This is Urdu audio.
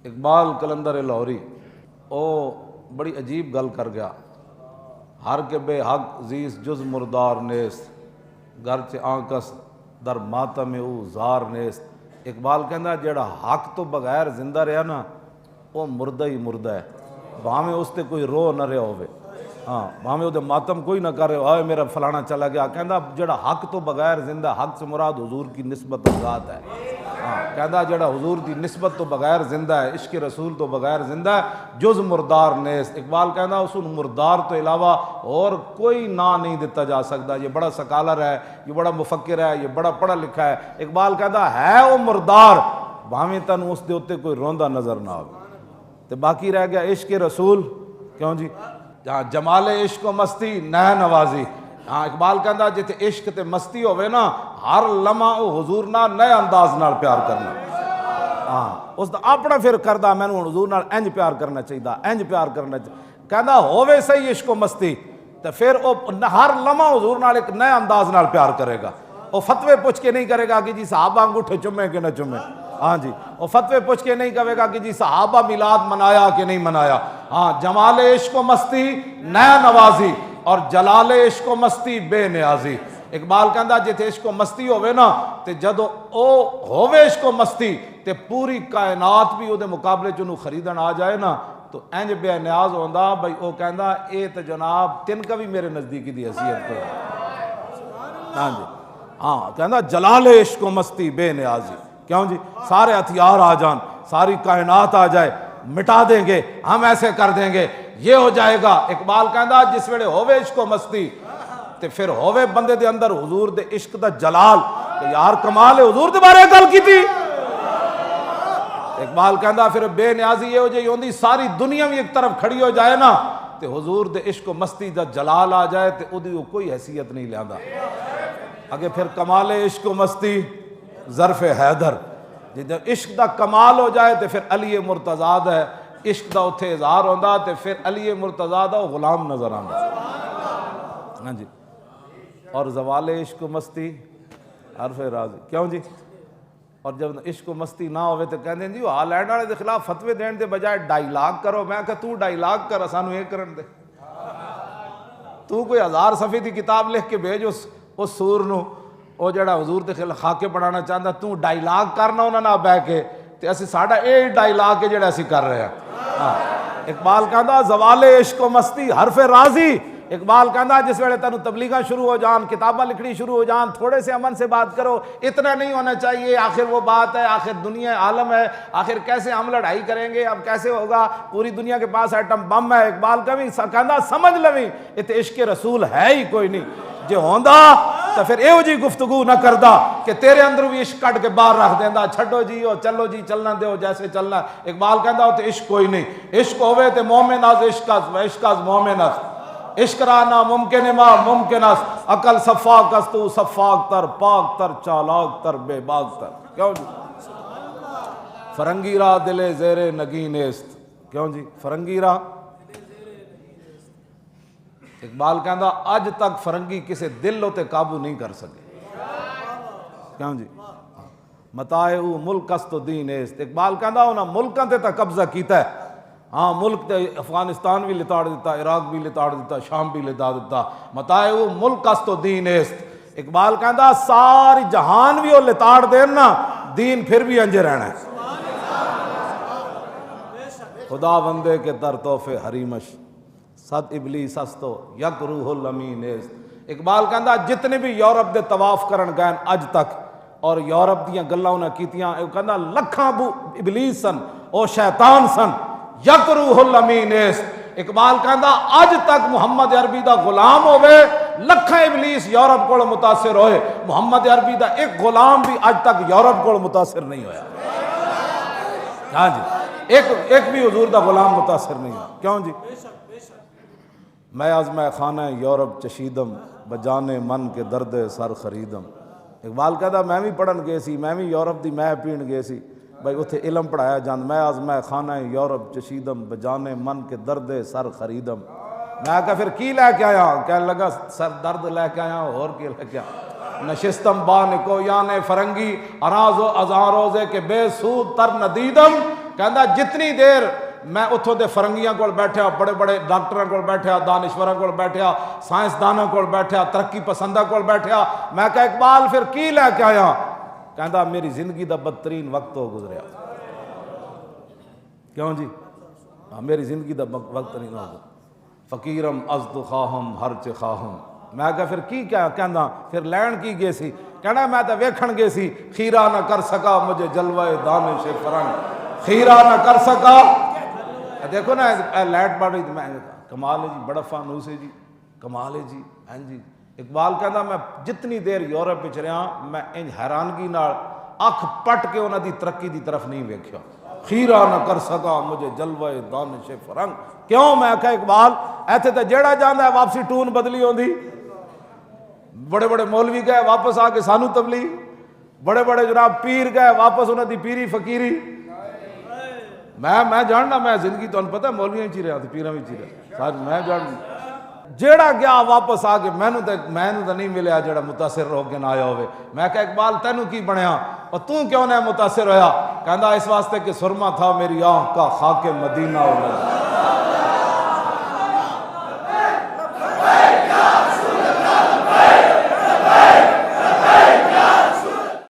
اقبال کلندر لاہوری او بڑی عجیب گل کر گیا. ہر کے بے حق زیس جز مردار نیست، گرچہ آنکس در ماتم او زار نیست. اقبال کہندا جیڑا حق تو بغیر زندہ رہا نا وہ مردہ ہی مردہ ہے، بھاویں اس تے کوئی رو نہ رہا ہوئے، ہاں بھاویں وہ ماتم کوئی نہ کرے آئے میرا فلانا چلا گیا. کہندا جیڑا حق تو بغیر زندہ، حق سے مراد حضور کی نسبت ذات ہے. ہاں کہندا جیڑا حضور دی نسبت تو بغیر زندہ ہے، عشق رسول تو بغیر زندہ ہے، جز مردار نیست. اقبال کہندا اس مردار تو علاوہ اور کوئی نا نہیں دیتا جا سکتا. یہ بڑا سکالر ہے، یہ بڑا مفکر ہے، یہ بڑا پڑھا لکھا ہے. اقبال کہندا ہے وہ مردار بھاویں تن اس دے اوتے کوئی روندا نظر نہ آوے. تے باقی رہ گیا عشق رسول. کیوں جی؟ جہاں جمال عشق و مستی نہ نوازی. ہاں اقبال کہندا جتے عشق تے مستی ہوئے نا ہر لمحہ او حضور نال نئے انداز نال پیار کرنا. ہاں اس دا اپنا پھر کردہ میں نے حضور نال انج پیار کرنا چاہیے، انج پیار کرنا چاہیے. کہندا ہووے صحیح عشق و مستی تے پھر او ہر لمحہ حضور نال ایک نئے انداز نال پیار کرے گا. او فتوے پوچھ کے نہیں کرے گا کہ جی صحابہ انگوٹھے چومے کہ نہ چومے. ہاں جی وہ فتوے پوچھ کے نہیں کہے گا کہ جی صحابہ میلاد منایا کہ نہیں منایا. ہاں جمال عشق و مستی نئے نوازی اور جلال عشق و مستی بے نیازی. اقبال کہندا جتے عشق و مستی ہوئے نا تے جدو او ہوئے عشق و مستی تے پوری کائنات بھی او دے مقابلے چنو خریدن آ جائے نا تو انج بے نیاز ہوندا بھائی. او کہندا اے تے جناب تن کا بھی میرے نزدیکی دی حیثیت کو. ہاں جی ہاں کہندا جلال عشق و مستی بے نیازی. کیوں جی؟ سارے ہتھیار آ جان، ساری کائنات آ جائے، مٹا دیں گے، ہم ایسے کر دیں گے، یہ ہو جائے گا. اقبال کہندا جس ویلے ہووے عشق و مستی تے پھر ہووے بندے دے اندر حضور دے عشق دا جلال کہ یار کمال ہے حضور دے بارے گل کی تھی. اقبال کہندا پھر بے نیازی یہ ہو جائے ہوندی ساری دنیا بھی ایک طرف کھڑی ہو جائے نا تے حضور دے عشق و مستی دا جلال آ جائے تے او دی کوئی حیثیت نہیں لیندا. اگے پھر کمال عشق و مستی ظرف حیدر. جب عشق دا کمال ہو جائے تو پھر علی مرتضیٰ ہے عشق دا اتھے اظہار ہوندا تے پھر علی مرتضیٰ دا غلام نظر آندا. ہاں جی اور زوال عشق و مستی حرف راضی. کیوں جی؟ اور جب عشق و مستی نہ ہوئے تو کہندے جی ہالینڈ والے دے خلاف فتوے دین دے بجائے ڈائیلاگ کرو. میں کہا تو ڈائیلاگ کر سانو یہ کرن دے. تو کوئی 1000 صفحے دی کتاب لکھ کے بھیج اس سور نو وہ جڑا حضور دے خلاف خاکے پڑھانا چاہتا. تو ڈائیلاگ کرنا انہاں نہ بہ کے تے اسی ساڈا اے ڈائیلاگ ہے جڑا اسی کر رہے ہیں. اقبال کہندا زوال عشق و مستی حرف راضی. اقبال کہندا جس ویلے تینوں تبلیغاں شروع ہو جان، کتاباں لکھنی شروع ہو جان، تھوڑے سے امن سے بات کرو. اتنا نہیں ہونا چاہیے آخر وہ بات ہے، آخر دنیا عالم ہے، آخر کیسے ہم لڑائی کریں گے، اب کیسے ہوگا، پوری دنیا کے پاس ایٹم بم ہے. اقبال کہندا سمجھ لویں ات عشق رسول ہے ہی کوئی نہیں. جے ہوندا تو پھر ایو جی گفتگو نہ کردا کہ تیرے اندر بھی عشق کٹ کے باہر رکھ دیندا. چھڈو جی او چلو جی چلنا دیو جیسے چلنا. اقبال کہندا او تے عشق کوئی نہیں. عشق ہوئے تے مومن از عشق از و عشق از مومن از. عشق رانا ممکن ما ممکن است. عقل صفاق است تو صفاق تر پاک تر چالاک تر بے باک تر. کیوں جی؟ فرنگی را دل زیر نگین است. کیوں جی؟ فرنگی را. اقبال کہندا اج تک فرنگی کسے دل ہوتے قابو نہیں کر سکے. کیوں جی؟ متاع او ملک است و دین است. اقبال کہندا انہاں ملکاں تے تا قبضہ کیتا ہے. ہاں ملک تے افغانستان بھی لتاڑ دیتا، عراق بھی لتاڑ دیتا، شام بھی لتا دیتا. متاع او ملک است و دین است. اقبال کہندا ساری جہان بھی وہ لتاڑ دین نا دین پھر بھی انجے رہنا ہے. خدا بندے کے در تحفے حریمش ست ابلیس استو یک روح الامین است. اقبال کہندا جتنے بھی یورپ دے طواف کرن گئے اج تک اور یورپ دیاں گلاں انہاں کیتیاں، او کہندا لکھاں ابلیس سن، او شیطان سن، یک روح الامین است. اقبال کہندا اج تک محمد عربی دا غلام ہوئے لکھاں ابلیس یورپ کو متاثر ہوئے، محمد عربی دا ایک غلام بھی اج تک یورپ کو متاثر نہیں ہویا. ہاں جی ایک بھی حضور دا غلام متاثر نہیں ہوا. کیوں جی؟ میں از میں خانہ یورپ چشیدم بجانے من کے درد سر خریدم. اقبال کہتا میں بھی پڑھن گئے سی، میں بھی یورپ دی میں پین گئے سی بھائی اتھے علم پڑھایا جان. میں از میں خانہ یورپ چشیدم بجانے من کے درد سر خریدم. میں کہا پھر کی لے کے آیا؟ کہنے لگا سر درد لے کے آیا اور کی لے کے آیا. نشستم با نکو یانے فرنگی اراز و ازاں روزے کے بے سود تر ندیدم. کہندا جتنی دیر میں اتھوں دے فرنگیاں کول بیٹھیا، بڑے بڑے ڈاکٹراں کول بیٹھیا، دانشوراں کول بیٹھیا، سائنسداناں کول بیٹھیا، ترقی پسنداں کول بیٹھیا، میں کہا اقبال پھر کی لے کے آیا؟ کہندا میری زندگی دا بدترین وقت ہو گزریا۔ کیوں جی؟ میری زندگی دا وقت نہیں ہو گیا، فقیرم ازد خواہم ہرچ خواہم۔ میں کہا پھر کی کیا کہندا؟ پھر لین کی گئے سی؟ کہنا میں تو ویکھن گئے سی، خیرہ نہ کر سکا مجھے جلوہ دانش فرنگ، خیرہ نہ کر سکا۔ دیکھو نا لائٹ پڑ رہی، میں کمال ہے جی، بڑا فانوس ہے جی، کمال ہے جی، ہاں جی۔ اقبال کہندا میں جتنی دیر یورپ وچ رہا میں انج حیرانگی نال اکھ پٹ کے انہاں دی ترقی دی طرف نہیں ویکھیا۔ خیرہ نہ کر سکا مجھے جلوہ دانش فرنگ۔ کیوں؟ میں کہا اقبال ایتھے تے جیڑا جاندا ہے واپسی ٹون بدلی ہوندی، بڑے بڑے مولوی گئے واپس آ کے سانو تبلیغ، بڑے بڑے جناب پیر گئے واپس انہاں دی پیری فقیری۔ میں جاننا، میں زندگی تو پتہ ہے مولویاں وچ ہی رہا تے پیراں وچ ہی رہا، سارے میں جاننا۔ جیڑا گیا واپس آ کے مینوں تو نہیں ملیا جیڑا متاثر ہو کے نہ آیا ہوئے۔ میں کہا اقبال تینوں کی بنیا اور تو کیوں نہ متاثر ہویا؟ کہندا اس واسطے کہ سرما تھا میری آنکھ کا خاک مدینہ ہو گیا۔